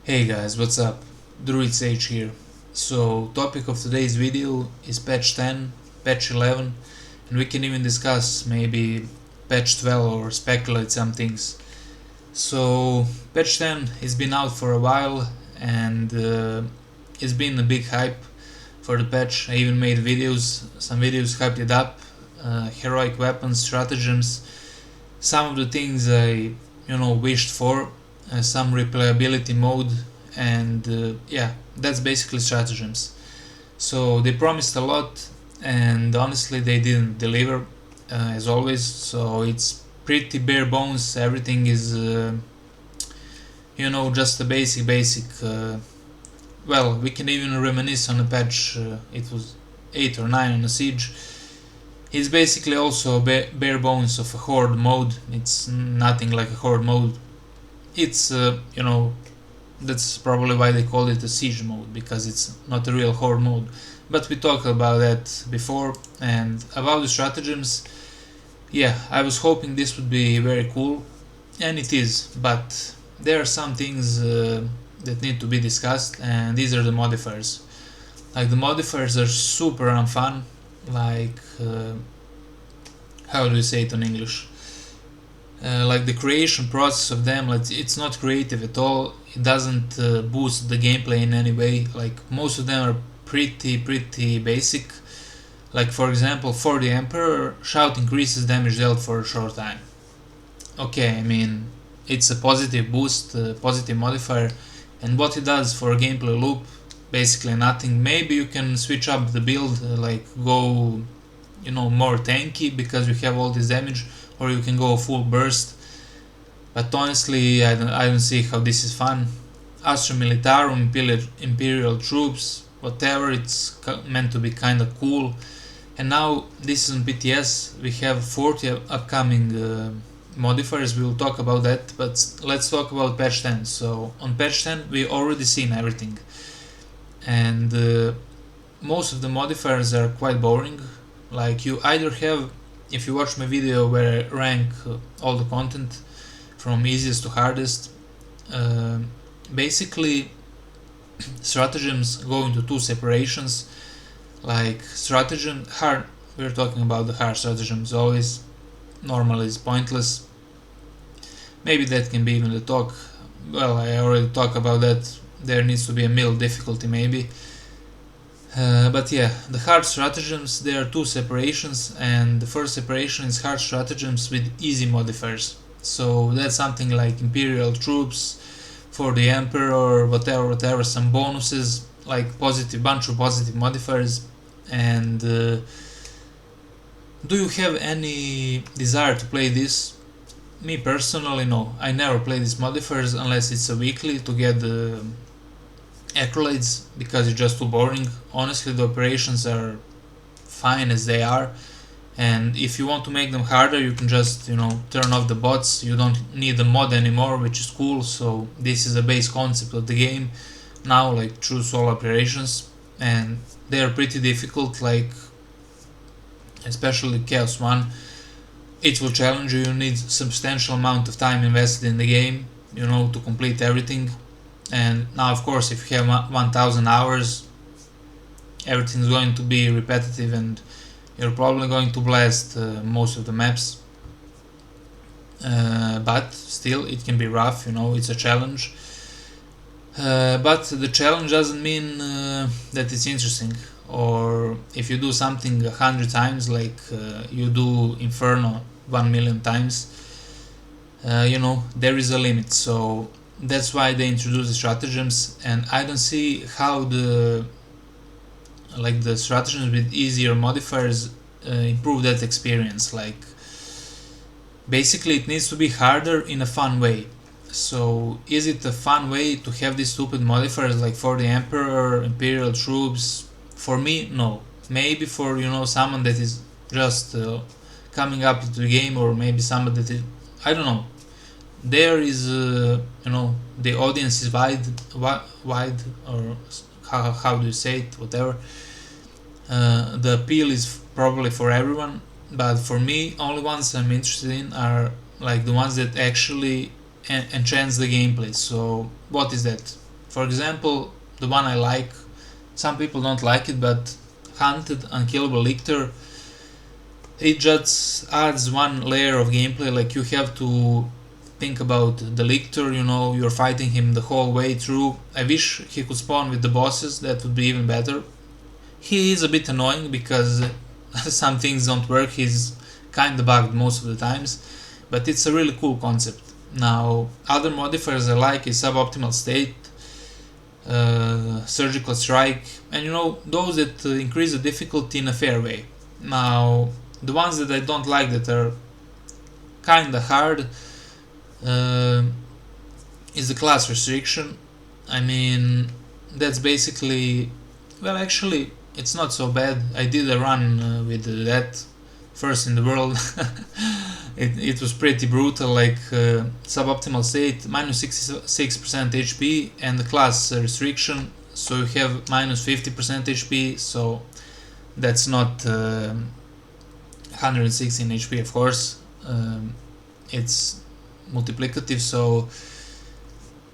Hey guys, what's up? Druids here. So, topic of today's video is patch 10, patch 11, and we can even discuss maybe patch 12 or speculate some things. So, patch 10 has been out for a while and it's been a big hype for the patch. I even made some videos hyped it up, heroic weapons, stratagems, some of the things I wished for, some replayability mode, and yeah, that's basically stratagems. So they promised a lot, and honestly they didn't deliver, as always. So it's pretty bare bones. Everything is just a basic. Well, we can even reminisce on a patch, it was 8 or 9 on a siege. It's basically also bare bones of a horde mode. It's nothing like a horde mode. It's that's probably why they call it a siege mode, because it's not a real horde mode. But we talked about that before. And about the stratagems, yeah, I was hoping this would be very cool, and it is, but there are some things that need to be discussed, and these are the modifiers. Like, the modifiers are super unfun. Like, how do you say it in English? Like, the creation process of them, like, it's not creative at all. It doesn't boost the gameplay in any way. Like, most of them are pretty basic. Like, for example, for the Emperor, shout increases damage dealt for a short time. Okay, I mean, it's a positive boost, positive modifier, and what it does for a gameplay loop, basically nothing. Maybe you can switch up the build, like go more tanky because you have all this damage, or you can go full burst. But honestly, I don't see how this is fun. Astra Militarum, Imperial troops, whatever, it's meant to be kinda cool. And now this is on PTS. We have 40 upcoming modifiers. We will talk about that, but let's talk about patch 10. So on patch 10 we already seen everything, and most of the modifiers are quite boring. Like, you either have, if you watch my video where I rank all the content from easiest to hardest, basically stratagems go into two separations. Like, stratagem hard, we're talking about the hard stratagems always. Normal is pointless. Maybe that can be even the talk. Well, I already talked about that. There needs to be a middle difficulty maybe. But yeah, the hard stratagems, there are two separations, and the first separation is hard stratagems with easy modifiers. So that's something like Imperial troops, for the Emperor, whatever, some bonuses, like bunch of positive modifiers. And do you have any desire to play this? Me personally, no. I never play these modifiers unless it's a weekly to get the accolades, because it's just too boring. Honestly, the operations are fine as they are, and if you want to make them harder, you can just turn off the bots. You don't need the mod anymore, which is cool. So this is a base concept of the game now, like true solo operations, and they are pretty difficult. Like, especially Chaos 1, it will challenge you. You need substantial amount of time invested in the game, to complete everything. And now, of course, if you have 1000 hours, everything's going to be repetitive, and you're probably going to blast most of the maps. But still, it can be rough, it's a challenge. But the challenge doesn't mean that it's interesting. Or if you do something 100 times, like you do Inferno 1 million times, there is a limit. So that's why they introduce the stratagems, and I don't see how the stratagems with easier modifiers improve that experience. Like, basically it needs to be harder in a fun way. So is it a fun way to have these stupid modifiers, like for the Emperor, Imperial troops? For me, no. Maybe for someone that is just coming up into the game, or maybe someone that is, I don't know. There is the audience is wide, or how do you say it, whatever. The appeal is probably for everyone, but for me, only ones I'm interested in are like the ones that actually enhance the gameplay. So what is that? For example, the one I like, some people don't like it, but Hunted Unkillable Lictor, it just adds one layer of gameplay. Like, you have to think about the Lictor, you're fighting him the whole way through. I wish he could spawn with the bosses, that would be even better. He is a bit annoying because some things don't work, he's kinda bugged most of the times, but it's a really cool concept. Now, other modifiers I like is Suboptimal State, Surgical Strike, and those that increase the difficulty in a fair way. Now, the ones that I don't like that are kinda hard is the class restriction. I mean, that's basically, well, actually, it's not so bad. I did a run with that, first in the world. It was pretty brutal, like suboptimal state, minus 66% HP, and the class restriction, so you have minus 50% HP, so that's not 116 HP, of course. It's multiplicative, so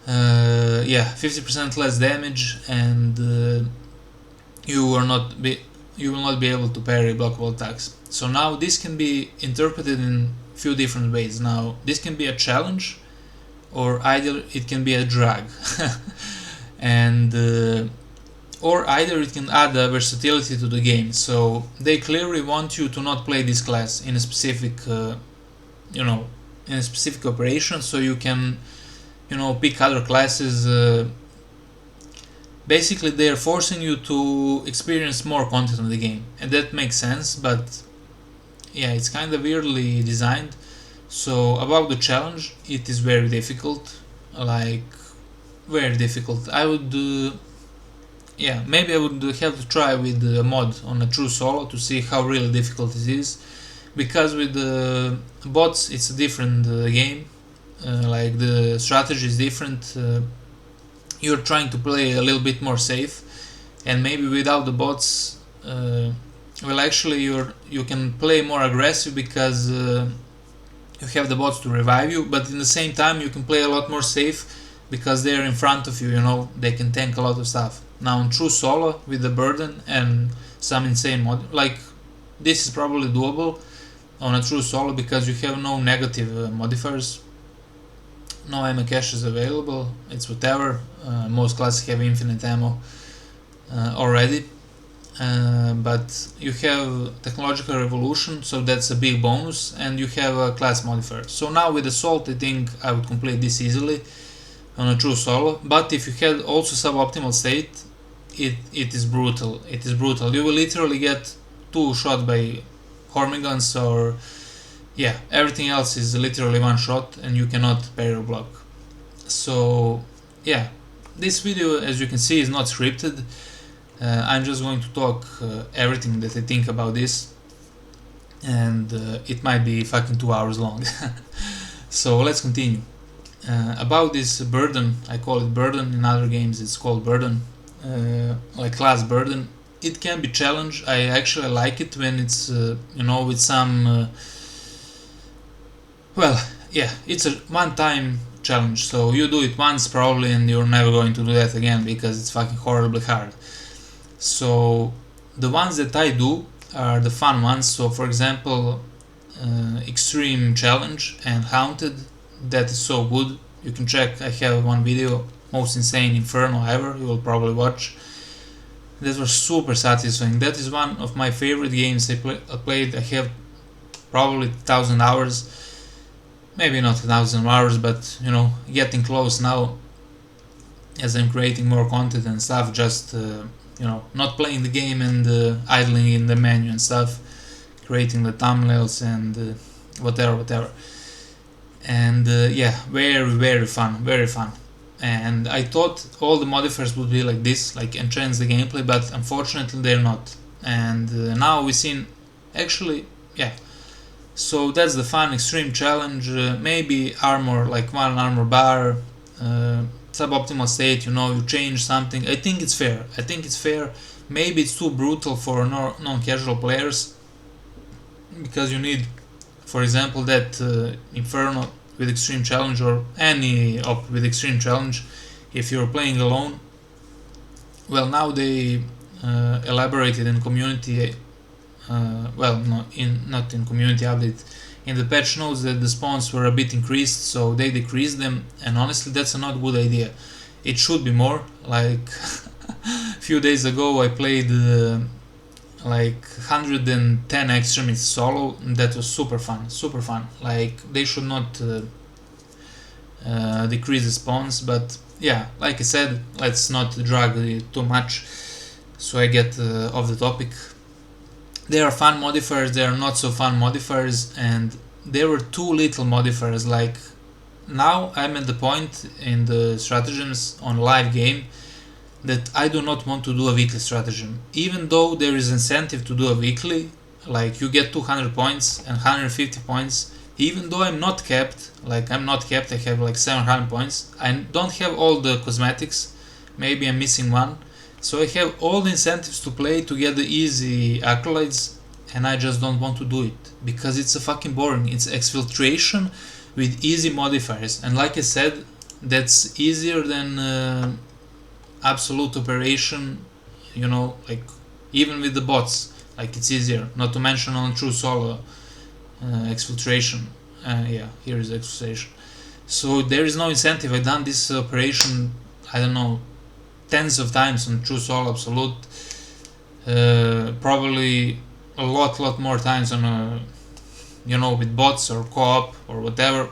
yeah, 50% less damage, and you will not be able to parry blockable attacks. So now this can be interpreted in few different ways. Now, this can be a challenge, or either it can be a drag, and or either it can add a versatility to the game. So they clearly want you to not play this class in a specific in a specific operation, so you can pick other classes. Basically, they are forcing you to experience more content of the game, and that makes sense, but yeah, it's kind of weirdly designed. So about the challenge, it is very difficult, like very difficult. I would maybe I would have to try with the mod on a true solo to see how really difficult it is, because with the bots it's a different game, like the strategy is different. You're trying to play a little bit more safe, and maybe without the bots, well, actually you can play more aggressive because you have the bots to revive you, but in the same time you can play a lot more safe because they're in front of you, they can tank a lot of stuff. Now, in true solo with the burden and some insane mod, like, this is probably doable on a true solo because you have no negative modifiers, no ammo caches available, it's whatever. Most classes have infinite ammo already, but you have technological revolution, so that's a big bonus, and you have a class modifier. So now with assault, I think I would complete this easily on a true solo. But if you had also suboptimal state, it is brutal. It is brutal. You will literally get 2 shot by Hormigans, or yeah, everything else is literally 1 shot, and you cannot parry or block. So yeah, this video, as you can see, is not scripted. I'm just going to talk everything that I think about this, and it might be fucking 2 hours long. So let's continue. About this burden, I call it burden, in other games it's called burden, like class burden. It can be challenge. I actually like it when it's with some well, yeah, it's a one-time challenge, so you do it once probably and you're never going to do that again because it's fucking horribly hard. So the ones that I do are the fun ones. So for example, Extreme Challenge and Haunted, that is so good. You can check, I have one video, most insane inferno ever, you will probably watch. That was super satisfying. That is one of my favorite games I played. I have probably 1,000 hours, maybe not 1,000 hours, but getting close now as I'm creating more content and stuff, just not playing the game and idling in the menu and stuff, creating the thumbnails and whatever. And yeah, very fun. And I thought all the modifiers would be like this, like enhance the gameplay, but unfortunately they're not. And now we've seen, actually, yeah. So that's the fun. Extreme Challenge, maybe armor, like 1 armor bar, suboptimal state, you change something. I think it's fair. Maybe it's too brutal for non-casual players, because you need, for example, that Inferno with Extreme Challenge, or any op with Extreme Challenge, if you're playing alone. Well, now they elaborated in community, well, not in community update, in the patch notes, that the spawns were a bit increased, so they decreased them, and honestly that's a not good idea. It should be more. Like a few days ago I played like 110 extremists solo, and that was super fun. Like they should not decrease the spawns, but yeah, like I said, let's not drag it too much, so I get off the topic. There are fun modifiers, there are not so fun modifiers, and there were too little modifiers. Like now I'm at the point in the stratagems on live game that I do not want to do a weekly stratagem, even though there is incentive to do a weekly, like you get 200 points and 150 points. Even though I'm not capped, I have like 700 points. I don't have all the cosmetics, maybe I'm missing one. So I have all the incentives to play to get the easy accolades, and I just don't want to do it because it's a fucking boring. It's exfiltration with easy modifiers, and like I said, that's easier than absolute operation, you know, like even with the bots, like it's easier. Not to mention on true solo exfiltration. Yeah, here is exfiltration. So there is no incentive. I've done this operation, I don't know, tens of times on true solo absolute, probably a lot more times on you know, with bots or co-op or whatever.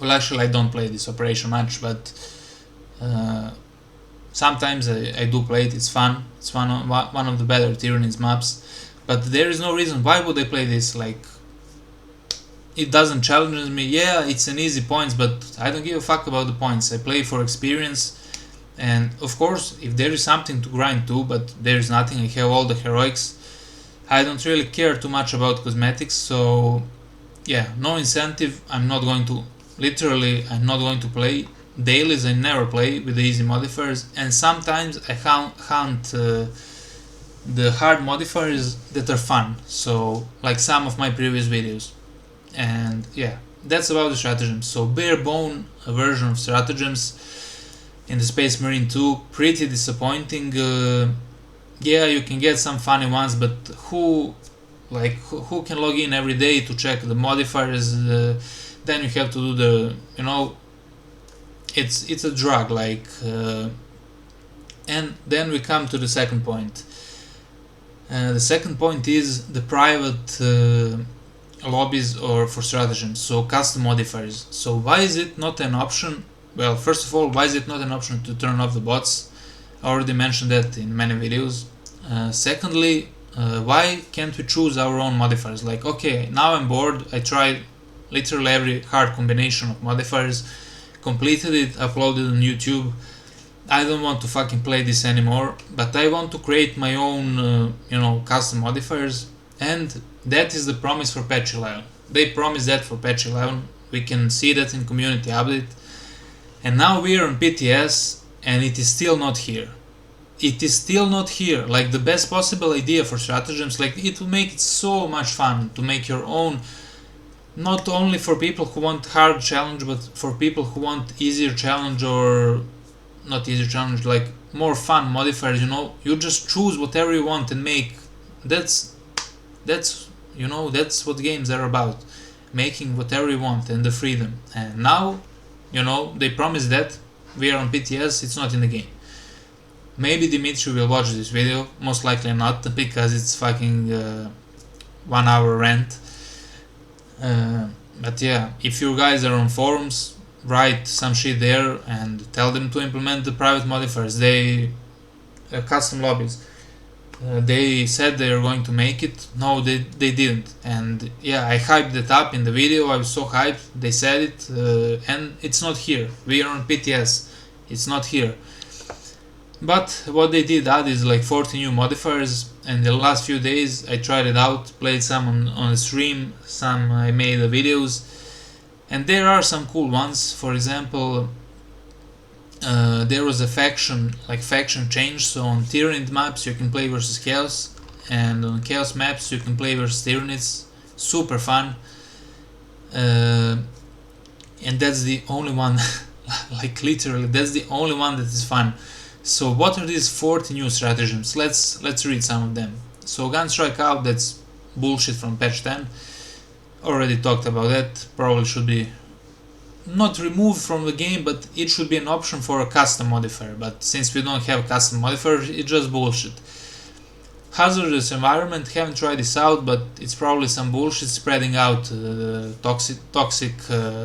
Well, actually I don't play this operation much, but sometimes I do play it. It's fun. It's one of the better Tyranids maps. But there is no reason why would I play this. Like, it doesn't challenge me. Yeah, it's an easy points, but I don't give a fuck about the points. I play for experience, and of course if there is something to grind too, but there is nothing. I have all the heroics. I don't really care too much about cosmetics, so yeah, no incentive. I'm not going to play dailies. I never play with the easy modifiers, and sometimes I hunt the hard modifiers that are fun, so like some of my previous videos. And yeah, that's about the stratagems. So bare bone version of stratagems in the Space Marine 2, pretty disappointing. Yeah, you can get some funny ones, but who can log in every day to check the modifiers? Then you have to do the, you know, it's a drag, like and then we come to the second point. The second point is the private lobbies or for stratagems, so custom modifiers. So why is it not an option? Well, first of all, why is it not an option to turn off the bots? I already mentioned that in many videos. Secondly, why can't we choose our own modifiers? Like, okay, now I'm bored, I tried literally every hard combination of modifiers, completed it, uploaded on YouTube. I don't want to fucking play this anymore, but I want to create my own, you know, custom modifiers, and that is the promise for patch 11. They promised that for patch 11. We can see that in community update, and now we are on PTS, and it is still not here. It is still not here. Like, the best possible idea for stratagems, like, it will make it so much fun to make your own, not only for people who want hard challenge, but for people who want easier challenge, or not easier challenge, like more fun modifiers. You know, you just choose whatever you want and make. That's you know, that's what games are about, making whatever you want and the freedom. And now, you know, they promise that we are on PTS. It's not in the game. Maybe Dimitri will watch this video, most likely not, because it's fucking 1 hour rant. But yeah, if you guys are on forums, write some shit there and tell them to implement the private modifiers. They custom lobbies. They said they are going to make it. No, they didn't. And yeah, I hyped it up in the video. I was so hyped. They said it, and it's not here. We are on PTS. It's not here. But what they did add is like 40 new modifiers, and the last few days I tried it out, played some on the stream, some I made the videos, and there are some cool ones. For example, there was a faction change, so on Tyranid maps you can play versus Chaos, and on Chaos maps you can play versus Tyranids. Super fun. And that's the only one like literally, that's the only one that is fun. So what are these 40 new stratagems? Let's read some of them. So gun strike out, that's bullshit from patch 10. Already talked about that. Probably should be not removed from the game, but it should be an option for a custom modifier. But since we don't have custom modifier, it's just bullshit. Hazardous environment, haven't tried this out, but it's probably some bullshit spreading out toxic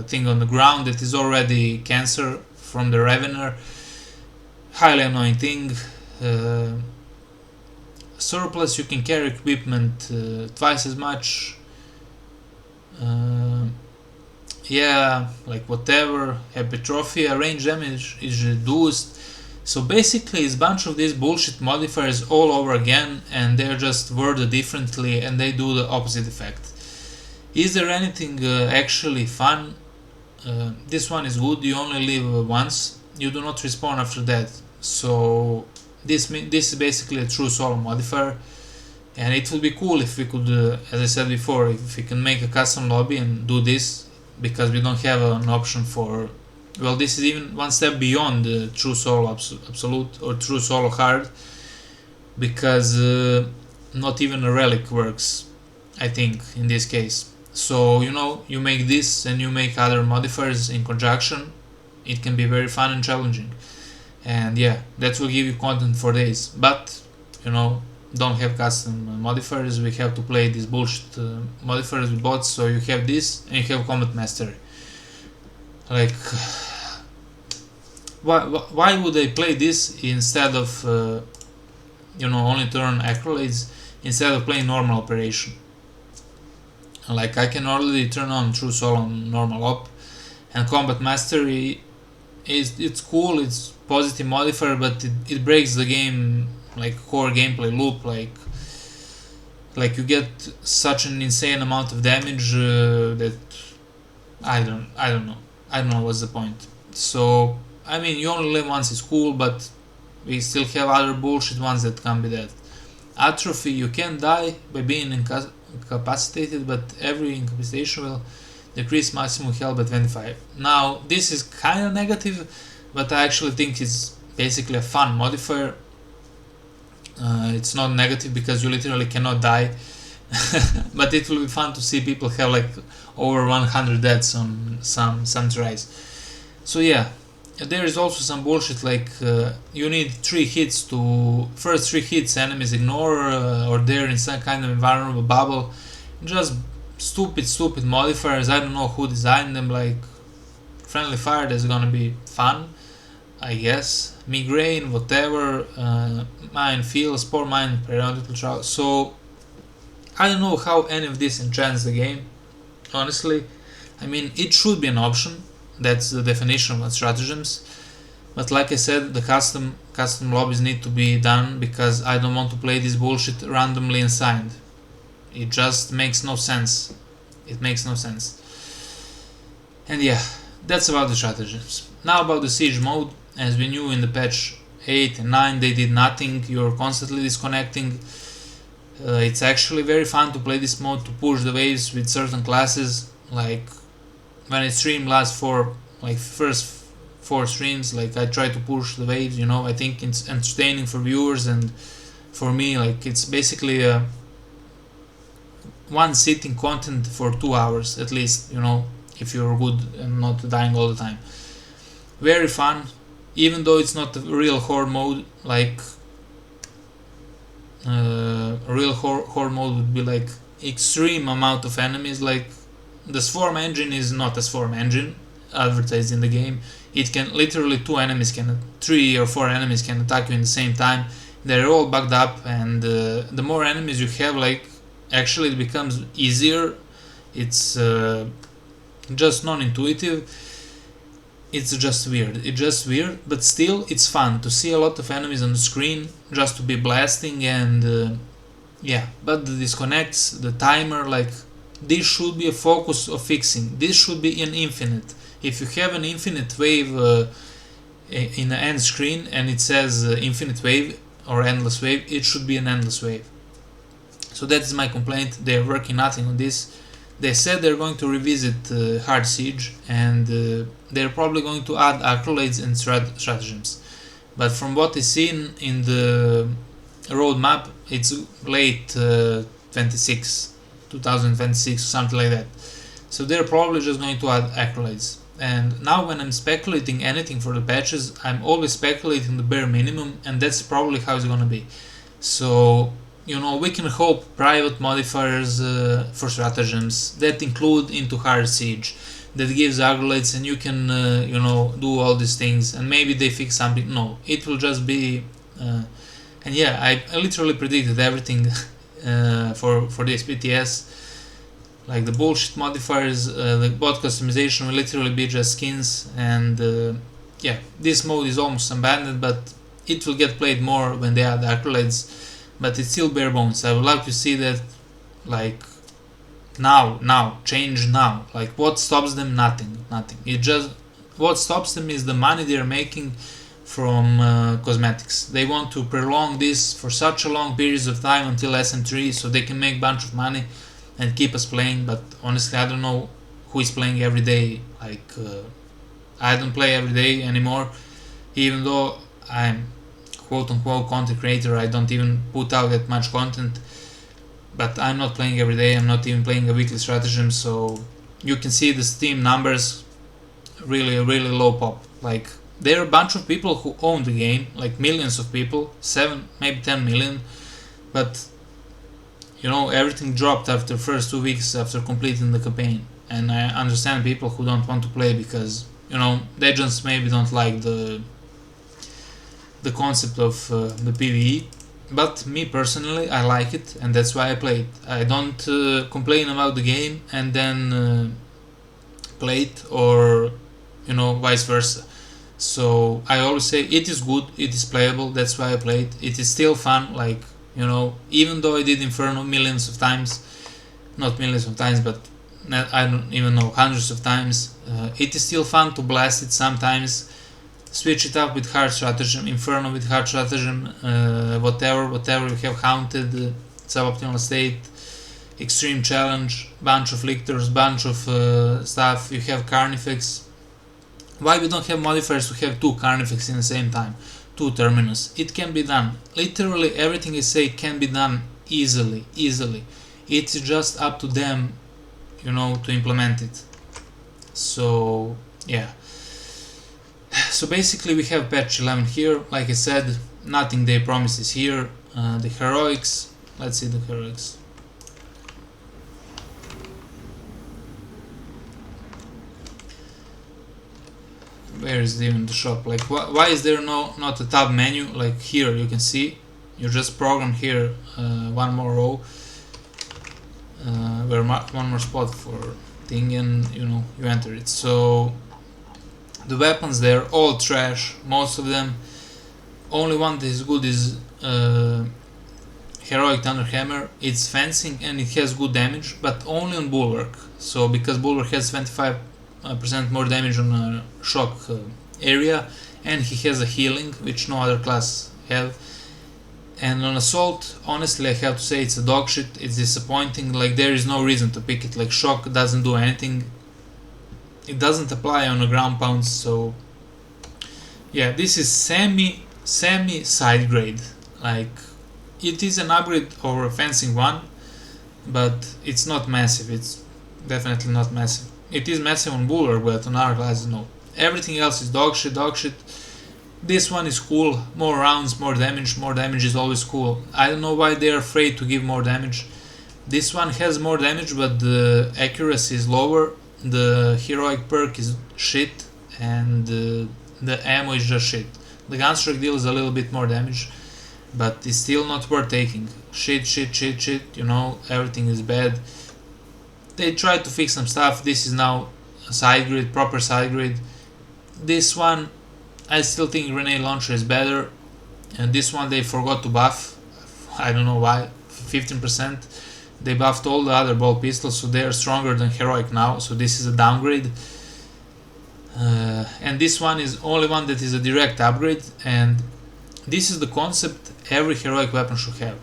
thing on the ground that is already cancer from the Ravener. Highly annoying thing. Surplus, you can carry equipment twice as much. Yeah, like whatever. Hypertrophy, range damage is reduced. So basically it's a bunch of these bullshit modifiers all over again, and they're just worded differently and they do the opposite effect. Is there anything actually fun? This one is good, you only live once, you do not respawn after that. So this is basically a true solo modifier, and it would be cool if we could, as I said before, if we can make a custom lobby and do this, because we don't have an option for, well, this is even one step beyond the true solo absolute or true solo hard, because not even a relic works, I think, in this case. So you make this and you make other modifiers in conjunction, it can be very fun and challenging, and yeah, that will give you content for days. But don't have custom modifiers, we have to play these bullshit modifiers with bots. So you have this and you have combat mastery. Like, why would I play this instead of only turn accolades instead of playing normal operation? Like, I can already turn on true solo on normal op, and combat mastery it's cool, it's positive modifier, but it breaks the game, like core gameplay loop. Like you get such an insane amount of damage that I don't know what's the point. So I mean, you only live once is cool, but we still have other bullshit ones that can be that. Atrophy, you can die by being incapacitated, but every incapacitation will decrease maximum health by 25. Now this is kind of negative, but I actually think it's basically a fun modifier. It's not negative because you literally cannot die, but it will be fun to see people have like over 100 deaths on some tries. So yeah, there is also some bullshit like you need 3 hits to first 3 hits enemies ignore or they're in some kind of environmental bubble. Just stupid modifiers. I don't know who designed them. Like friendly fire, that's gonna be fun, I guess. Migraine, whatever. Mine feel, spore mine, periodical trial. So I don't know how any of this enchants the game, honestly. I mean, it should be an option. That's the definition of stratagems. But like I said, the custom lobbies need to be done, because I don't want to play this bullshit randomly assigned. It just makes no sense. It makes no sense. And yeah, that's about the stratagems. Now about the siege mode. As we knew in the patch 8 and 9, they did nothing. You're constantly disconnecting. It's actually very fun to play this mode, to push the waves with certain classes. Like when I stream first 4 streams, like I try to push the waves. I think it's entertaining for viewers, and for me, like it's basically one sitting content for 2 hours at least. If you're good and not dying all the time. Very fun. Even though it's not a real horde mode, like a real horde mode would be like extreme amount of enemies. Like the swarm engine is not a swarm engine advertised in the game. It can literally 3 or 4 enemies can attack you in the same time. They're all bugged up, and the more enemies you have, like actually it becomes easier. It's just non-intuitive. It's just weird, but still it's fun to see a lot of enemies on the screen, just to be blasting, and yeah, but the disconnects, the timer, like this should be a focus of fixing. This should be an infinite. If you have an infinite wave in the end screen and it says infinite wave or endless wave, it should be an endless wave. So that is my complaint. They are working nothing on this. They said they're going to revisit Hard Siege, and they're probably going to add accolades and stratagems. But from what is seen in the roadmap, it's late 2026, something like that. So they're probably just going to add accolades. And now when I'm speculating anything for the patches, I'm always speculating the bare minimum, and that's probably how it's gonna be. So, we can hope private modifiers for stratagems that include into Hard Siege, that gives accolades, and you can, do all these things, and maybe they fix something. No, it will just be, and yeah, I literally predicted everything for this PTS. Like the bullshit modifiers, the bot customization will literally be just skins, and yeah, this mode is almost abandoned, but it will get played more when they add accolades, but it's still bare bones. I would like to see that, like, now, change now. Like, what stops them? Nothing. It just, what stops them is the money they're making from cosmetics. They want to prolong this for such a long periods of time until SM3 so they can make bunch of money and keep us playing, but honestly I don't know who is playing every day. Like, I don't play every day anymore, even though I'm quote unquote content creator. I don't even put out that much content, but I'm not playing every day. I'm not even playing a weekly stratagem, so you can see the Steam numbers really low pop. Like, there are a bunch of people who own the game, like millions of people, 7 maybe 10 million, but everything dropped after first 2 weeks after completing the campaign. And I understand people who don't want to play because they just maybe don't like the concept of the PvE. But me personally, I like it, and that's why I play it. I don't complain about the game and then play it, or vice versa. So I always say it is good, it is playable, that's why I play it. It is still fun, like, even though I did Inferno millions of times, not millions of times, but I don't even know, hundreds of times, it is still fun to blast it sometimes, switch it up with hard stratagem, Inferno with hard stratagem, whatever you have, Haunted, suboptimal state, extreme challenge, bunch of lictors, bunch of stuff. You have Carnifex. Why we don't have modifiers to have 2 Carnifex in the same time? 2 terminus. It can be done. Literally everything I say can be done easily. It's just up to them, to implement it. So yeah. So basically we have patch 11 here. Like I said, nothing they promise is here. The heroics. Let's see the heroics. Where is even the shop? Like, why is there not a tab menu? Like here you can see, you just program here one more row, one more spot for thing, and you enter it. So the weapons, they're all trash, most of them. Only one that is good is Heroic Thunderhammer. It's fencing and it has good damage, but only on Bulwark. So because Bulwark has 25% more damage on a shock area, and he has a healing which no other class have. And on Assault, honestly I have to say it's a dog shit, it's disappointing. Like, there is no reason to pick it. Like, shock doesn't do anything, it doesn't apply on a ground pounds. So yeah, this is semi side grade. Like, it is an upgrade over a fencing one, but it's not massive. It's definitely not massive. It is massive on Bulwark, but on our classes, no. Everything else is dog shit. This one is cool. More rounds, more damage. More damage is always cool. I don't know why they're afraid to give more damage. This one has more damage, but the accuracy is lower. The heroic perk is shit, and the ammo is just shit. The gunstrike deals a little bit more damage, but it's still not worth taking. Shit. Everything is bad. They tried to fix some stuff. This is now a side grid, proper side grid. This one, I still think grenade launcher is better, and this one they forgot to buff. I don't know why. 15%. They buffed all the other ball pistols, so they are stronger than heroic now. So this is a downgrade. And this one is only one that is a direct upgrade, and this is the concept every heroic weapon should have.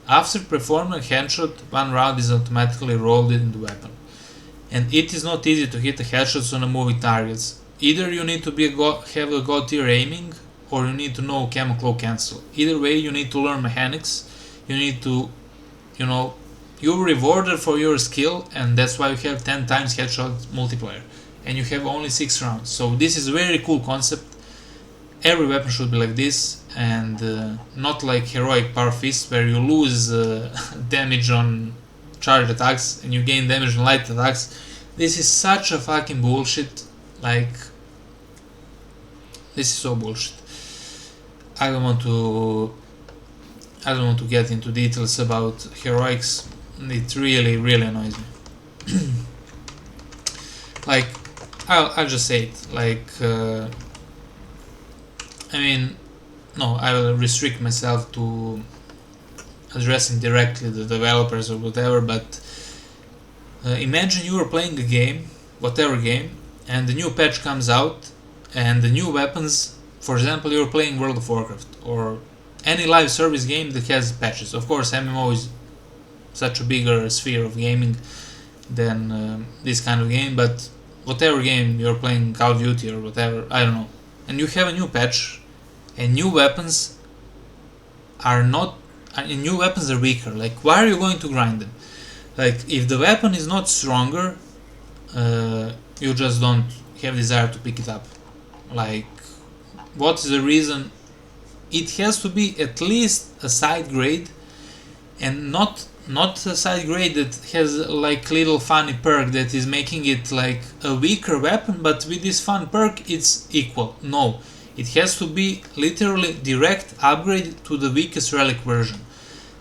After performing a headshot, one round is automatically rolled in the weapon. and it is not easy to hit the headshots on the moving targets. Either you need to be have a god tier aiming, or you need to know camo cloak cancel. Either way, you need to learn mechanics. You need to, you're rewarded for your skill, and that's why you have 10 times headshot multiplier, and you have only 6 rounds. So this is a very cool concept. Every weapon should be like this, and not like heroic power fist where you lose damage on charged attacks and you gain damage on light attacks. This is such a fucking bullshit. Like, this is so bullshit. I don't want to get into details about heroics. It really annoys me. Like, I'll just say it. Like, I will restrict myself to addressing directly the developers or whatever, but imagine you are playing a game, whatever game, and the new patch comes out, and the new weapons, for example, you're playing World of Warcraft, or any live service game that has patches. Of course, MMO is such a bigger sphere of gaming than this kind of game, but whatever game you're playing, Call of Duty or whatever, I don't know, and you have a new patch, and new weapons are weaker. Like, why are you going to grind them? Like, if the weapon is not stronger, you just don't have desire to pick it up. Like, what is the reason? It has to be at least a side grade, and not a side grade that has like little funny perk that is making it like a weaker weapon, but with this fun perk it's equal. No, it has to be literally direct upgrade to the weakest relic version.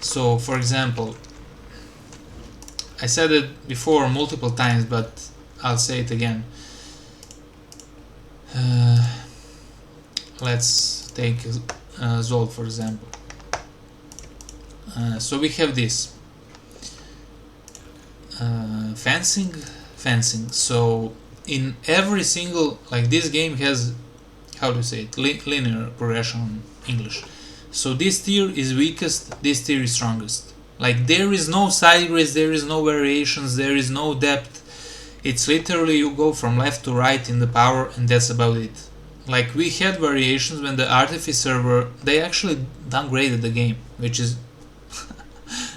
So, for example, I said it before multiple times, but I'll say it again. Let's take Zolt for example. So we have this fencing. So in every single, like, this game has, how do you say it, linear progression in English. So this tier is weakest, this tier is strongest. Like, there is no side grades, there is no variations, there is no depth. It's literally you go from left to right in the power, and that's about it. Like, we had variations when the Artificer were, they actually downgraded the game, which is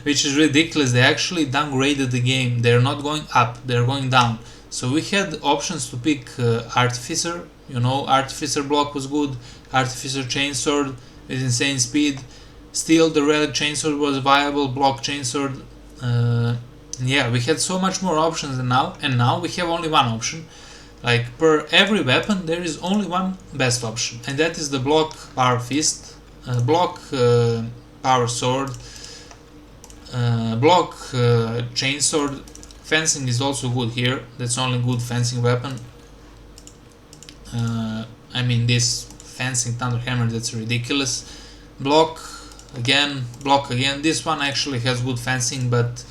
which is ridiculous. They actually downgraded the game. They're not going up, they're going down. So we had options to pick Artificer. Artificer block was good, Artificer chainsword with insane speed. Still, the relic chainsword was viable, block chainsword. Yeah, we had so much more options than now, and now we have only one option. Like, per every weapon there is only one best option, and that is the block power fist, block power sword, block chainsword. Fencing is also good here. That's only good fencing weapon. This fencing thunder hammer, that's ridiculous. Block again. This one actually has good fencing, but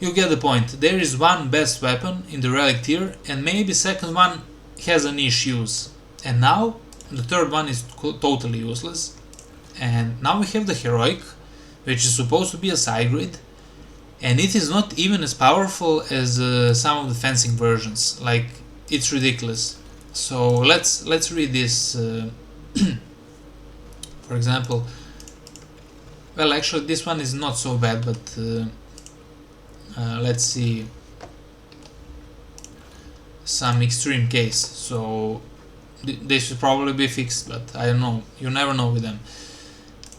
you get the point. There is one best weapon in the relic tier, and maybe second one has a niche use, and now the third one is totally useless. And now we have the heroic, which is supposed to be a side grade, and it is not even as powerful as some of the fencing versions. Like, it's ridiculous. So let's read this. For example, well, actually this one is not so bad, but let's see some extreme case. So they should probably be fixed, but I don't know, you never know with them.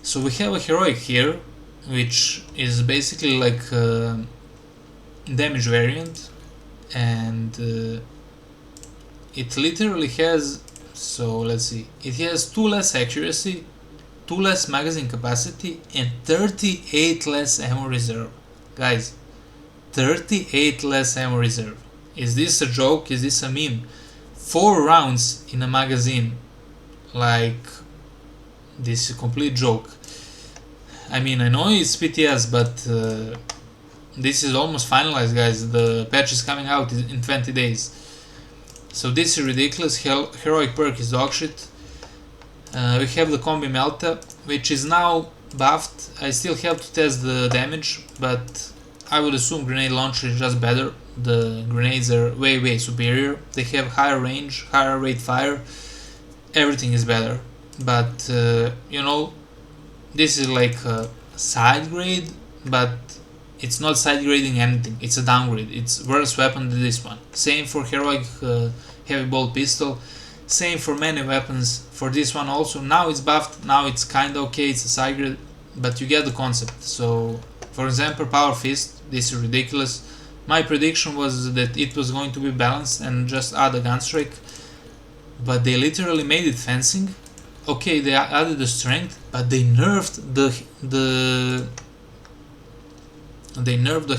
So we have a heroic here, which is basically like a damage variant, and it literally has, so let's see, it has 2 less accuracy, 2 less magazine capacity, and 38 less ammo reserve. Guys, 38 less ammo reserve. Is this a joke? Is this a meme? 4 rounds in a magazine. Like, this is a complete joke. I know it's PTS, but this is almost finalized, guys. The patch is coming out in 20 days. So this is ridiculous. Heroic perk is dogshit. We have the combi melta, which is now buffed. I still have to test the damage, but I would assume grenade launcher is just better. the grenades are way superior. They have higher range, higher rate fire, everything is better. But you know, this is like a side grade, but it's not side grading anything, it's a downgrade. It's worse weapon than this one. Same for heroic heavy bolt pistol, same for many weapons. For this one also, now it's buffed, now it's kinda okay, it's a side grade, but you get the concept. So for example, power fist, this is ridiculous. My prediction was that it was going to be balanced and just add a gun strike, but they literally made it fencing. Okay, they added the strength, but they nerfed the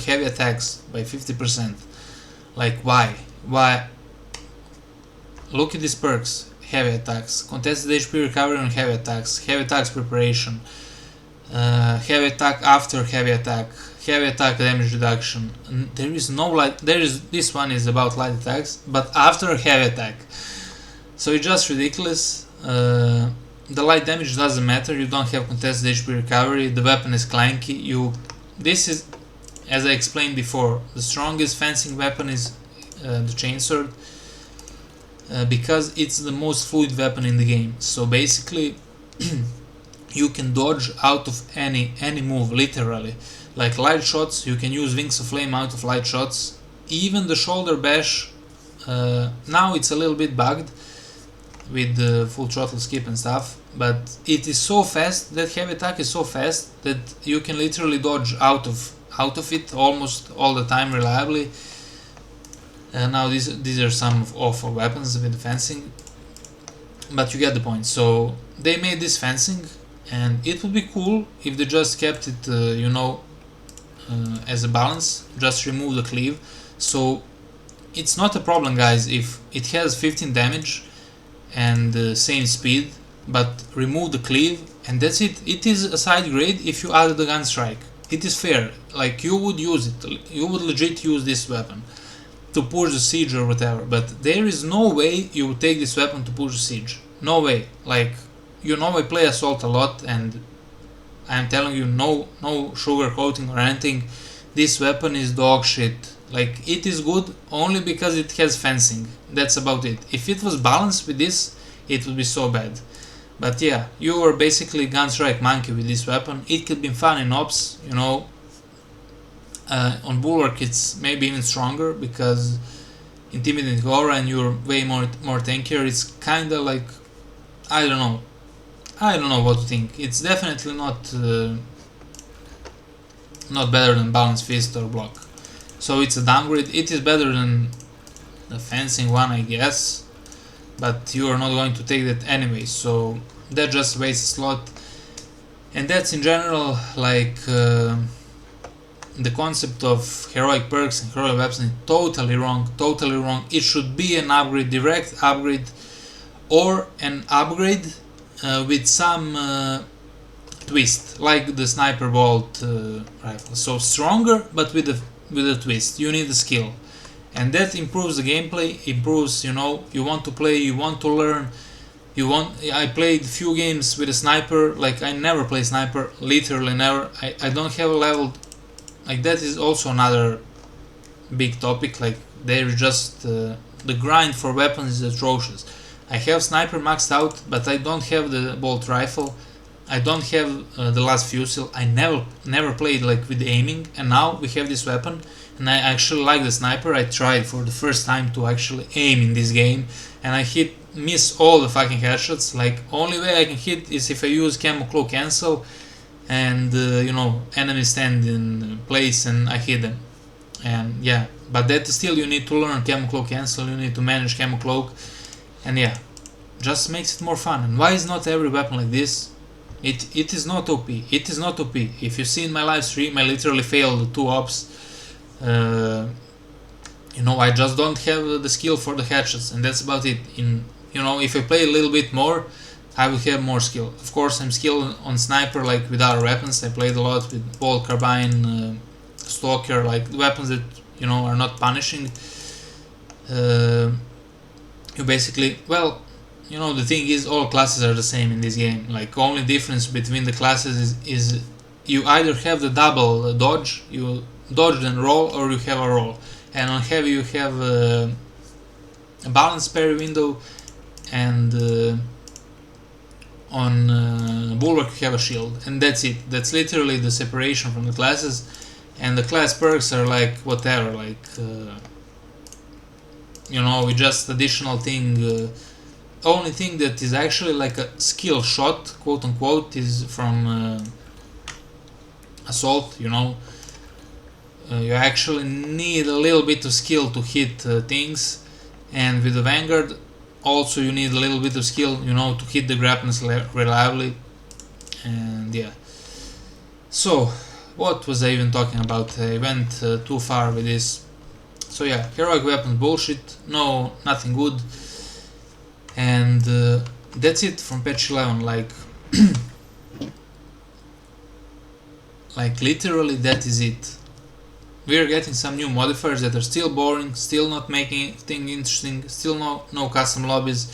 heavy attacks by 50%. Like why? Why? Look at these perks. Heavy attacks, contested HP recovery on heavy attacks preparation, heavy attack after heavy attack damage reduction. There is no light. This one is about light attacks, but after a heavy attack. So it's just ridiculous. The light damage doesn't matter. You don't have contested HP recovery. The weapon is clanky. This is, as I explained before, the strongest fencing weapon is the chainsword, because it's the most fluid weapon in the game. So basically, you can dodge out of any move, literally. Like light shots, you can use Wings of Flame out of light shots. Even the shoulder bash, now it's a little bit bugged with the full throttle skip and stuff, but it is so fast, that heavy attack is so fast that you can literally dodge out of it almost all the time reliably. Now these are some awful weapons with the fencing, but you get the point. So they made this fencing, and it would be cool if they just kept it, as a balance, just remove the cleave. So it's not a problem, guys, if it has 15 damage and same speed, but remove the cleave and that's it. It is a side grade if you add the gun strike. It is fair, like you would use it, you would legit use this weapon to push the siege or whatever, but there is no way you would take this weapon to push the siege. No way. Like, I play assault a lot, and I'm telling you, no sugar coating or anything. This weapon is dog shit. Like, it is good only because it has fencing. That's about it. If it was balanced with this, it would be so bad. But yeah, you are basically gun strike monkey with this weapon. It could be fun in ops, on Bulwark it's maybe even stronger because intimidating aura and you're way more tankier. It's kinda like, I don't know what to think. It's definitely not better than Balanced Fist or Block. So it's a downgrade. It is better than the fencing one, I guess, but you are not going to take that anyway, so that just wastes a slot. And that's in general like the concept of heroic perks and heroic weapons is totally wrong. It should be an upgrade, direct upgrade, or an upgrade with some twist, like the sniper bolt rifle. So stronger, but with a twist. You need a skill, and that improves the gameplay. Improves, you want to play, you want to learn. I played few games with a sniper. Like, I never play sniper, literally never. I don't have a level. Like, that is also another big topic. Like, they're just the grind for weapons is atrocious. I have sniper maxed out, but I don't have the bolt rifle. I don't have the last fusil. I never played like with aiming, and now we have this weapon, and I actually like the sniper. I tried for the first time to actually aim in this game, and I miss all the fucking headshots. Like, only way I can hit is if I use camo cloak cancel, and enemies stand in place and I hit them. And yeah, but that still, you need to learn camo cloak cancel. You need to manage camo cloak, and yeah, just makes it more fun. And why is not every weapon like this? It is not OP. It is not OP. If you see in my live stream, I literally failed 2 ops. I just don't have the skill for the headshots, and that's about it. If I play a little bit more, I will have more skill. Of course, I'm skilled on sniper, like with other weapons. I played a lot with bolt, carbine, stalker, like weapons that are not punishing. You basically, the thing is, all classes are the same in this game. Like, only difference between the classes is you either have the double dodge, you dodge and roll, or you have a roll. And on heavy you have a balance parry window, and on bulwark you have a shield, and that's it. That's literally the separation from the classes. And the class perks are like whatever, like just additional thing. Only thing that is actually like a skill shot, quote unquote, is from assault. You actually need a little bit of skill to hit things, and with the vanguard also you need a little bit of skill, to hit the grapnels reliably. And yeah, so what was I even talking about? I went too far with this. So yeah, heroic weapons bullshit, no, nothing good. And that's it from patch 11. Like literally that is it. We are getting some new modifiers that are still boring, still not making anything interesting, still no custom lobbies,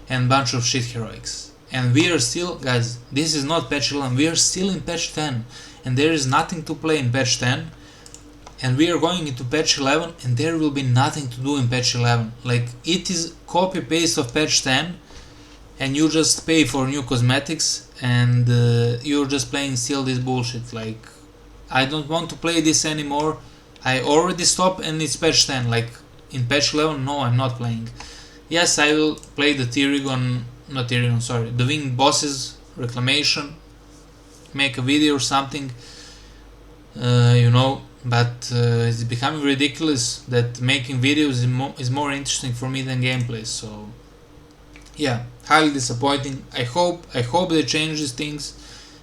and bunch of shit heroics. And we are still, guys, this is not patch 11, we are still in patch 10, and there is nothing to play in patch 10, and we are going into patch 11, and there will be nothing to do in patch 11. Like, it is copy paste of patch 10, and you just pay for new cosmetics, and you're just playing still this bullshit. Like, I don't want to play this anymore. I already stopped, and it's patch 10. Like, in patch 11, no, I'm not playing. Yes, I will play the the winged bosses, reclamation, make a video or something, but it's becoming ridiculous that making videos is more interesting for me than gameplay. So yeah, highly disappointing. I hope they change these things,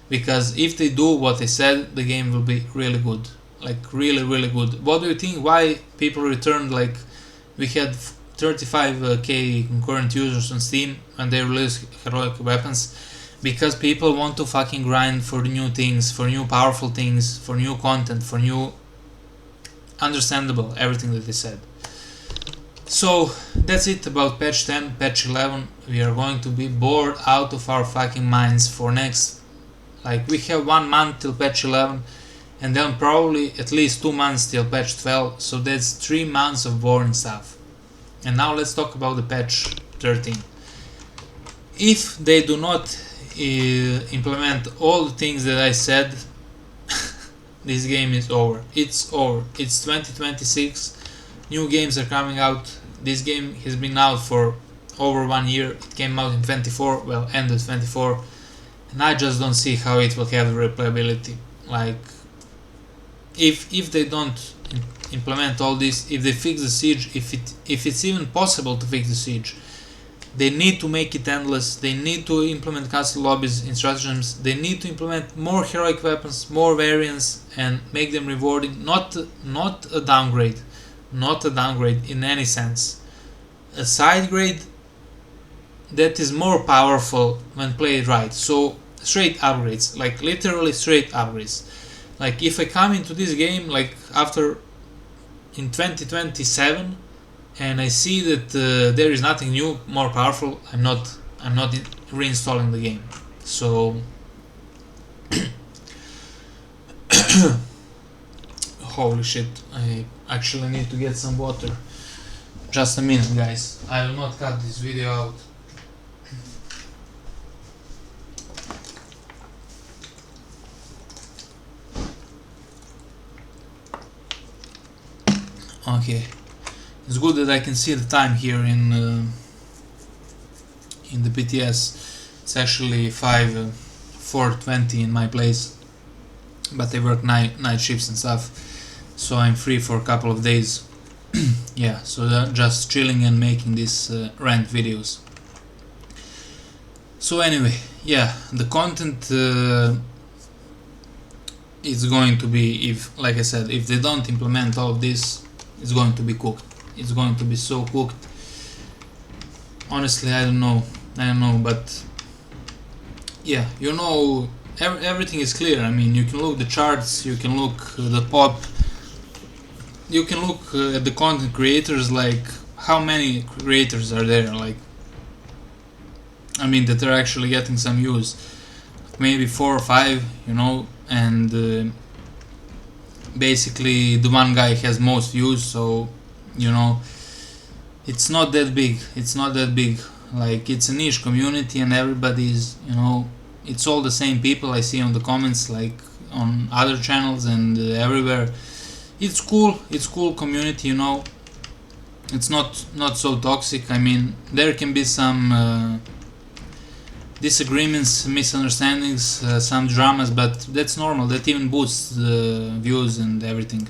because if they do what they said, the game will be really good. Like, really good. What do you think? Why people returned? Like, we had 35k concurrent users on Steam and they released heroic weapons, because people want to fucking grind for new things, for new powerful things, for new content, for new understandable everything that they said. So that's it about patch 10. Patch 11, we are going to be bored out of our fucking minds for next, like, we have 1 month till patch 11, and then probably at least 2 months till patch 12, so that's 3 months of boring stuff. And now let's talk about the patch 13. If they do not implement all the things that I said, this game is over. It's over. It's 2026, new games are coming out. This game has been out for over 1 year. It came out in 24, well, end of 24, and I just don't see how it will have replayability. Like, if they don't implement all this, if they fix the siege, if it's even possible to fix the siege, they need to make it endless. They need to implement custom lobbies in stratagems. They need to implement more heroic weapons, more variants, and make them rewarding. Not a downgrade, not a downgrade in any sense. A side grade that is more powerful when played right. So straight upgrades, like literally straight upgrades. Like, if I come into this game like in 2027 and I see that there is nothing new, more powerful, I'm not reinstalling the game. So holy shit, I actually need to get some water. Just a minute, guys. I will not cut this video out. Okay, it's good that I can see the time here in the PTS. It's actually 4:20 in my place, but I work night shifts and stuff, so I'm free for a couple of days. Yeah, so just chilling and making these ranked videos. So anyway, yeah, the content is going to be, like I said, if they don't implement all of this, it's going to be cooked. It's going to be so cooked. Honestly, I don't know, but yeah, everything is clear. I mean, you can look the charts, you can look the pop, you can look at the content creators, like how many creators are there, like, I mean, that are actually getting some views, maybe 4 or 5, and basically the one guy has most views, so you know, it's not that big. It's not that big. Like, it's a niche community and everybody's, you know, it's all the same people I see on the comments, like on other channels and everywhere. It's cool. It's cool community, you know. It's not so toxic. I mean, there can be some disagreements, misunderstandings, some dramas, but that's normal. That even boosts the views and everything.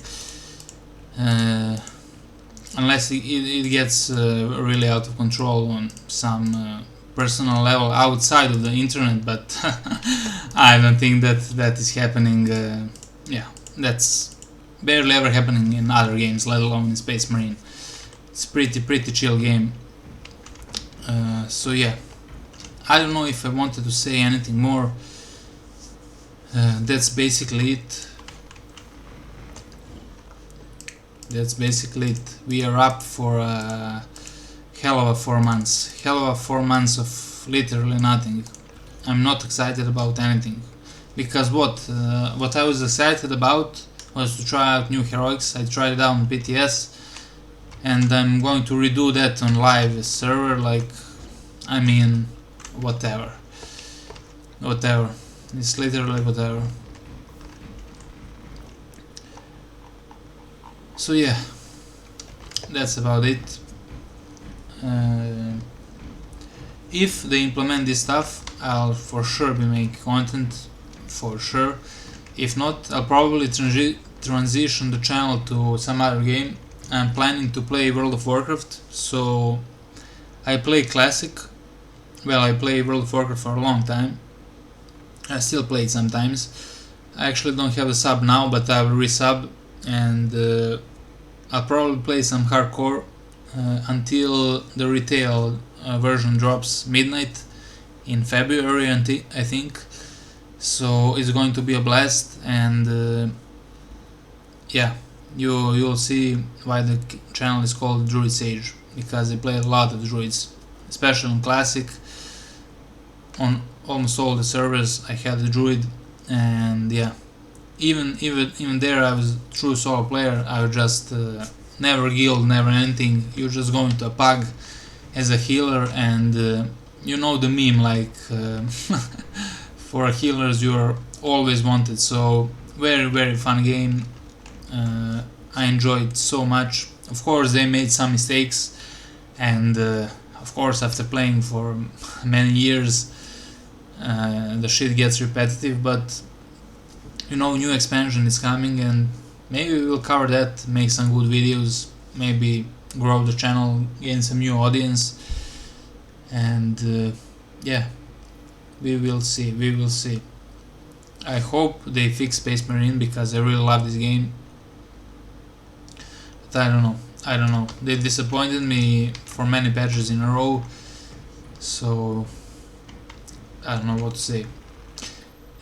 Unless it gets really out of control on some personal level outside of the internet, but I don't think that is happening. Yeah, that's barely ever happening in other games, let alone in Space Marine. It's pretty chill game. So yeah, I don't know if I wanted to say anything more. That's basically it. That's basically it. We are up for a hell of a 4 months. Hell of a 4 months of literally nothing. I'm not excited about anything. Because what I was excited about was to try out new heroics. I tried it out on PTS. And I'm going to redo that on live server. Like, I mean, whatever. Whatever. It's literally whatever. So yeah, that's about it. If they implement this stuff, I'll for sure be making content, for sure. If not, I'll probably transition the channel to some other game. I'm planning to play World of Warcraft, so I play Classic. Well, I play World of Warcraft for a long time. I still play it sometimes. I actually don't have a sub now, but I will resub, and I'll probably play some hardcore until the retail version drops midnight in February, I think. So it's going to be a blast, and yeah, you'll see why the channel is called Druid Sage, because I play a lot of druids, especially on Classic. On almost all the servers I had the druid, and yeah, even there I was a true solo player. I was just never guild, never anything. You're just going to a pug as a healer, and you know the meme, like for healers you're always wanted. So very fun game. I enjoyed so much. Of course they made some mistakes, and of course after playing for many years the shit gets repetitive, but you know, new expansion is coming, and maybe we will cover that, make some good videos, maybe grow the channel, gain some new audience, and yeah, we will see. I hope they fix Space Marine, because I really love this game, but I don't know, they disappointed me for many patches in a row, so I don't know what to say.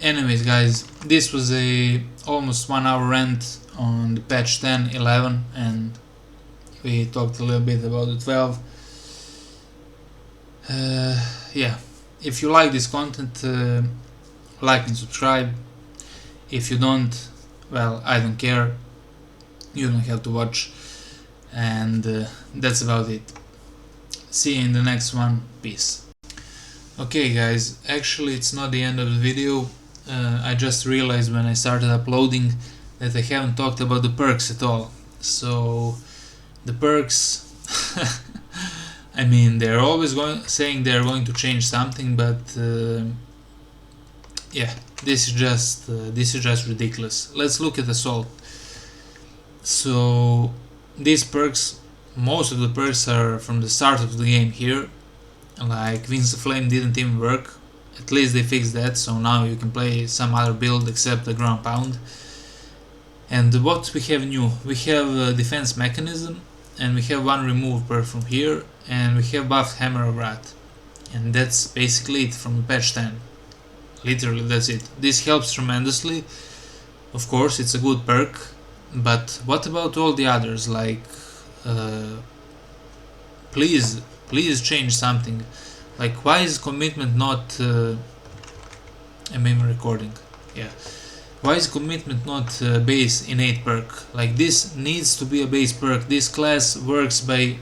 Anyways guys, this was a almost 1 hour rant on the patch 10.11, and we talked a little bit about the 12. Yeah, if you like this content, like and subscribe. If you don't, well, I don't care, you don't have to watch, and that's about it. See you in the next one. Peace. Okay guys, actually it's not the end of the video. I just realized when I started uploading that I haven't talked about the perks at all. So the perks I mean, they're always saying they're going to change something, but yeah, this is just ridiculous. Let's look at Assault. So these perks, most of the perks are from the start of the game here. Like Winds of Flame didn't even work. At least they fixed that, so now you can play some other build except the ground pound. And what we have new? We have a defense mechanism, and we have one remove perk from here, and we have buffed Hammer of Wrath. And that's basically it from patch 10. Literally that's it. This helps tremendously. Of course it's a good perk, but what about all the others? Like please change something. Like, why is commitment not I'm even recording, yeah, Why is commitment not base innate perk? Like, this needs to be a base perk. This class works by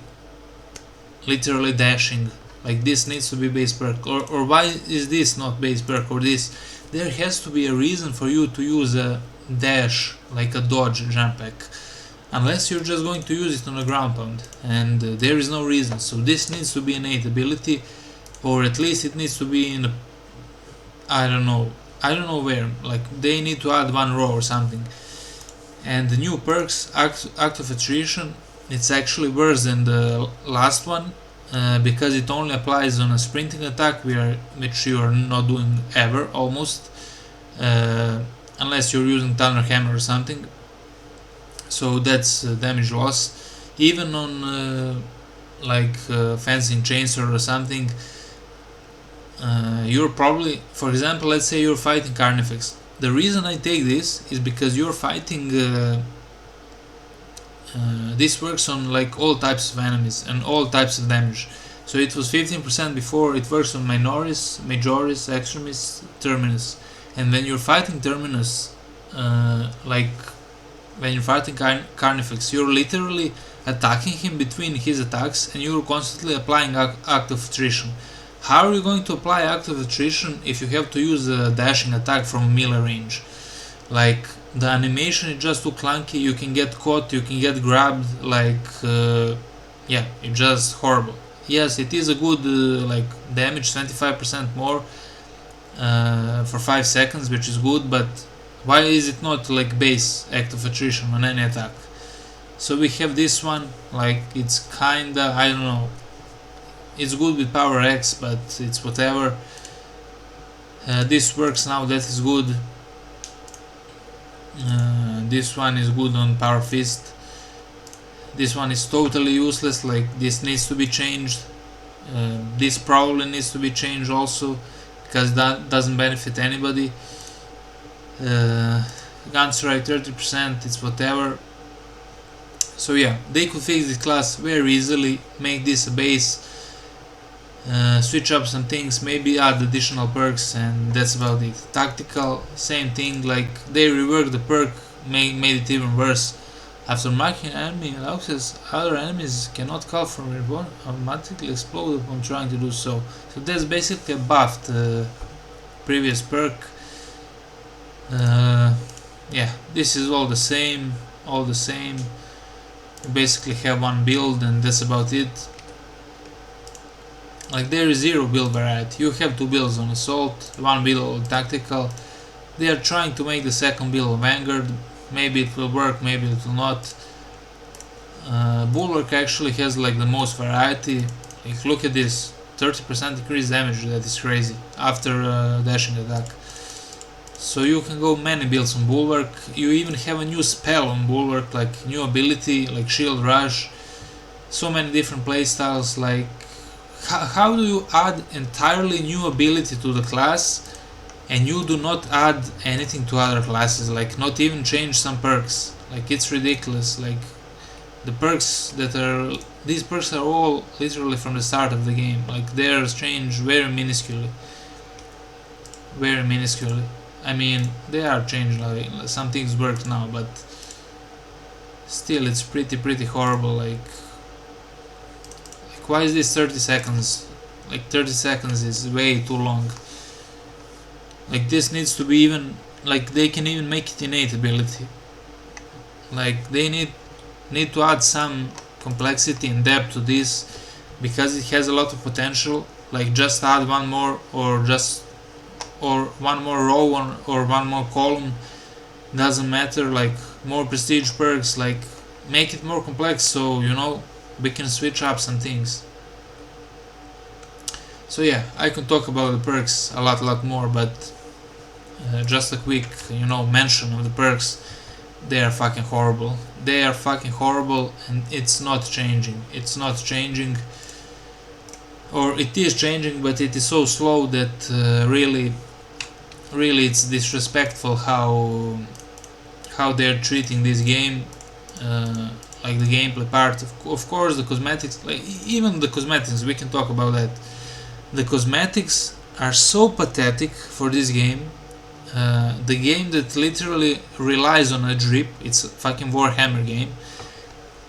literally dashing. Like, this needs to be base perk. Or why is this not base perk? Or this? There has to be a reason for you to use a dash, like a dodge jump pack, unless you're just going to use it on a ground pound, and there is no reason. So this needs to be innate ability, or at least it needs to be in a, I don't know where, like they need to add one row or something. And the new perks, act of attrition, it's actually worse than the last one, because it only applies on a sprinting attack, which you are not doing ever, almost, unless you're using Thunder Hammer or something. So that's damage loss. Even on fencing chainsaw or something, you're probably, for example, let's say you're fighting Carnifex. The reason I take this is because you're fighting this works on like all types of enemies and all types of damage. So it was 15% before, it works on Minoris, Majoris, Extremis, Terminus. And when you're fighting Terminus, when you're fighting Carnifex, you're literally attacking him between his attacks, and you're constantly applying act of attrition. How are you going to apply act of attrition if you have to use a dashing attack from melee range? Like, the animation is just too clunky, you can get caught, you can get grabbed, it's just horrible. Yes, it is a good damage, 25% more for 5 seconds, which is good, but why is it not like base act of attrition on any attack? So we have this one, like it's kinda, I don't know, it's good with power X, but it's whatever. This works now, that is good. This one is good on power fist. This one is totally useless, like this needs to be changed. This probably needs to be changed also, because that doesn't benefit anybody. Gun strike 30%, it's whatever. So yeah, they could fix this class very easily, make this a base, switch up some things, maybe add additional perks, and that's about it. Tactical, same thing, like they reworked the perk, made it even worse. After marking an enemy allows other enemies cannot call for reborn, automatically explode upon trying to do so. So that's basically a buffed previous perk. Yeah, this is all the same. You basically have one build and that's about it. Like, there is zero build variety. You have 2 builds on assault, 1 build on tactical. They are trying to make the second build of Vanguard. Maybe it will work, maybe it will not. Bulwark actually has like the most variety. Like, look at this, 30% increased damage, that is crazy, after dashing attack. So you can go many builds on Bulwark. You even have a new spell on Bulwark, like new ability, like Shield Rush. So many different playstyles. Like, how do you add entirely new ability to the class and you do not add anything to other classes, like not even change some perks? Like, it's ridiculous. Like, the perks these perks are all literally from the start of the game. Like, they're changed very minusculely. I mean, they are changed, like some things work now, but still it's pretty horrible. Like why is this 30 seconds? Like, 30 seconds is way too long. Like, this needs to be even, like, they can even make it innate ability. Like, they need to add some complexity and depth to this, because it has a lot of potential. Like, just add one more, or one more row, or one more column, doesn't matter. Like, more prestige perks, like make it more complex, so we can switch up some things. So yeah, I can talk about the perks a lot more, but just a quick mention of the perks. They are fucking horrible, and it's not changing. Or it is changing, but it is so slow that really it's disrespectful how they're treating this game. Like, the gameplay part, of course, the cosmetics, like even the cosmetics, we can talk about that. The cosmetics are so pathetic for this game. the game that literally relies on a drip. It's a fucking Warhammer game.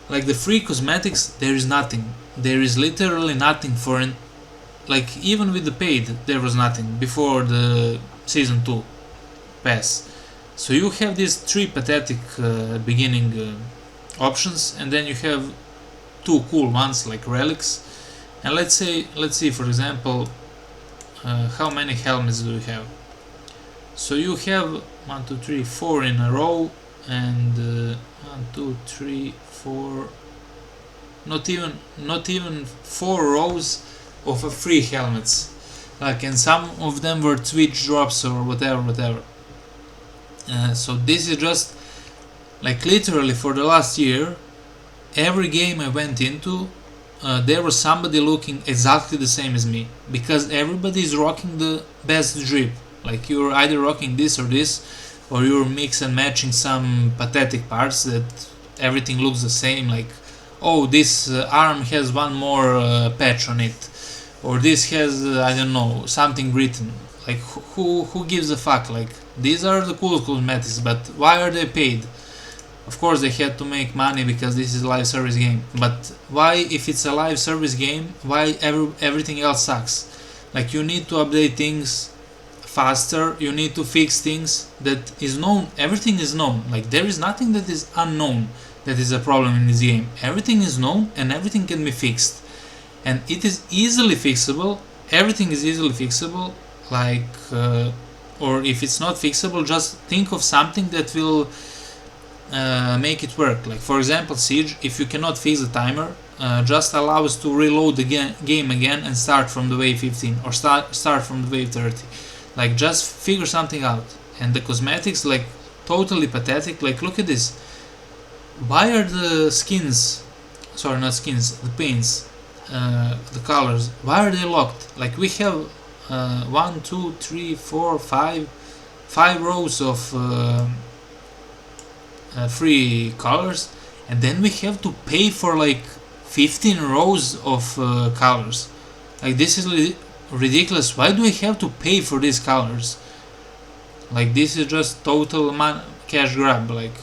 Like the free cosmetics, there is nothing. There is literally nothing for an, like even with the paid, there was nothing before the season 2 pass. So you have these three pathetic beginning options, and then you have two cool ones like relics. And let's see for example, how many helmets do you have? So you have 1, 2, 3, 4 in a row, and 1, 2, 3, 4, not even 4 rows of free helmets. Like, and some of them were Twitch drops or whatever. So this is just like literally for the last year, every game I went into, there was somebody looking exactly the same as me, because everybody is rocking the best drip. Like you're either rocking this or this, or you're mix and matching some pathetic parts that everything looks the same. Like, oh, this arm has one more patch on it, or this has I don't know, something written. Like who gives a fuck? Like, these are the cool cosmetics, but why are they paid? Of course they had to make money because this is a live service game. But why, if it's a live service game, why everything else sucks? Like, you need to update things faster, you need to fix things that is known. Everything is known. Like, there is nothing that is unknown that is a problem in this game. Everything is known and everything can be fixed, and it is easily fixable. Everything is easily fixable. Like, or if it's not fixable, just think of something that will make it work. Like, for example, Siege, if you cannot fix the timer, just allow us to reload the game again and start from the wave 15, or start from the wave 30. Like, just figure something out. And the cosmetics, like, totally pathetic. Like, look at this. Why are the skins, sorry, not skins, the paints, the colors, why are they locked? Like, we have 1, 2, 3, 4, 5 rows of free colors, and then we have to pay for like 15 rows of colors. Like, this is ridiculous. Why do we have to pay for these colors? Like, this is just total cash grab. Like,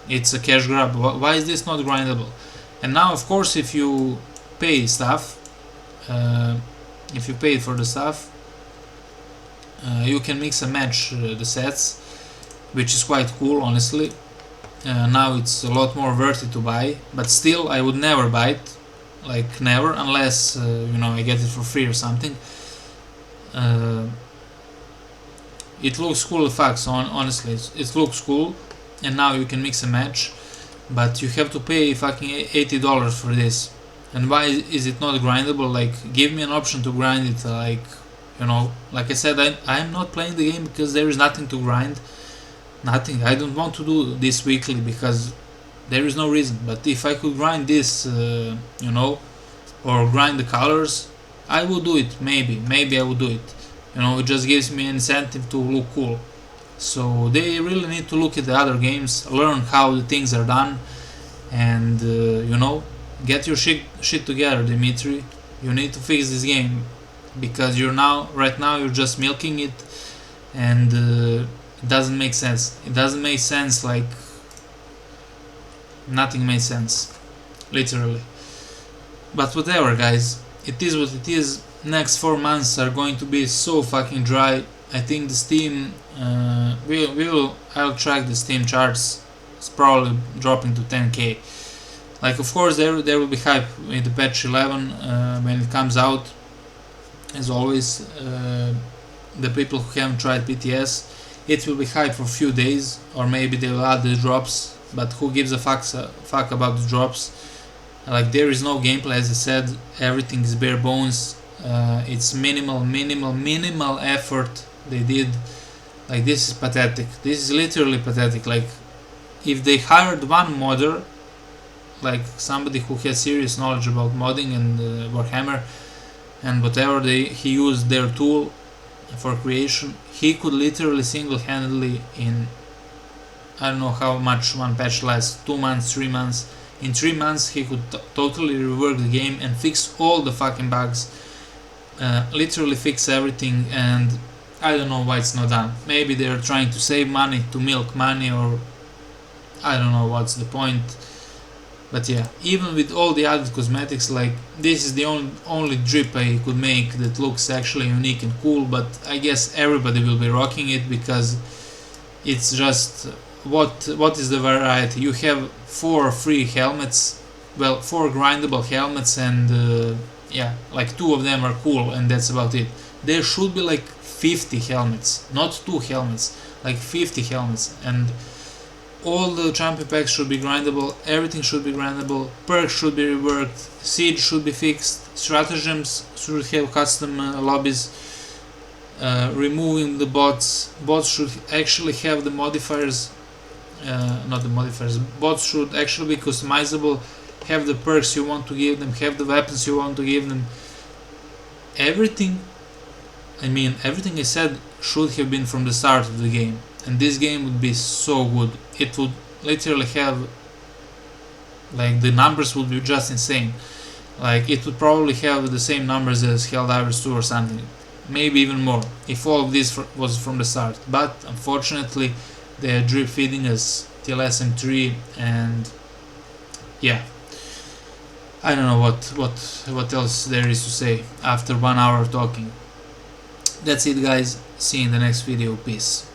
it's a cash grab. Why is this not grindable? And now, of course, if you pay stuff, if you pay for the stuff, you can mix and match the sets, which is quite cool, honestly. Now it's a lot more worth it to buy, but still I would never buy it. Like, never, unless I get it for free or something. It looks cool as fuck, so honestly it looks cool, and now you can mix and match, but you have to pay fucking $80 for this. And why is it not grindable? Like, give me an option to grind it. Like, like I said, I'm not playing the game because there is nothing to grind. Nothing. I don't want to do this weekly because there is no reason. But if I could grind this, or grind the colors, I would do it. Maybe I would do it. It just gives me an incentive to look cool. So they really need to look at the other games, learn how the things are done, and get your shit together, Dimitri. You need to fix this game, because right now you're just milking it, and it doesn't make sense. It doesn't make sense. Like, nothing makes sense, literally. But whatever, guys. It is what it is. Next 4 months are going to be so fucking dry. I think the Steam, I'll track the Steam charts. It's probably dropping to 10k. Like, of course, there will be hype with the patch 11 when it comes out. As always, the people who haven't tried PTS, it will be hype for a few days, or maybe they will add the drops. But who gives a fuck about the drops? Like, there is no gameplay, as I said. Everything is bare bones. It's minimal effort they did. Like, this is pathetic. This is literally pathetic. Like, if they hired one modder, like somebody who has serious knowledge about modding and Warhammer and whatever, he used their tool for creation, he could literally single-handedly, in I don't know how much one patch lasts, 2 months, 3 months. In 3 months he could totally rework the game and fix all the fucking bugs, literally fix everything. And I don't know why it's not done. Maybe they're trying to save money, to milk money, or I don't know what's the point. But yeah, even with all the added cosmetics, like this is the only drip I could make that looks actually unique and cool, but I guess everybody will be rocking it because it's just what is the variety? You have 4 free helmets, well, 4 grindable helmets, and yeah, like 2 of them are cool, and that's about it. There should be like 50 helmets, not 2 helmets, like 50 helmets, and all the champion packs should be grindable, everything should be grindable, perks should be reworked, siege should be fixed, stratagems should have custom lobbies, removing the bots should actually have the modifiers, not the modifiers, bots should actually be customizable, have the perks you want to give them, have the weapons you want to give them, everything I said should have been from the start of the game, and this game would be so good. It would literally have, like, the numbers would be just insane. Like, it would probably have the same numbers as Helldivers 2 or something, maybe even more, if all of this was from the start. But unfortunately, they are drip feeding us till SM3, and yeah, I don't know what else there is to say after 1 hour talking. That's it, guys. See you in the next video. Peace.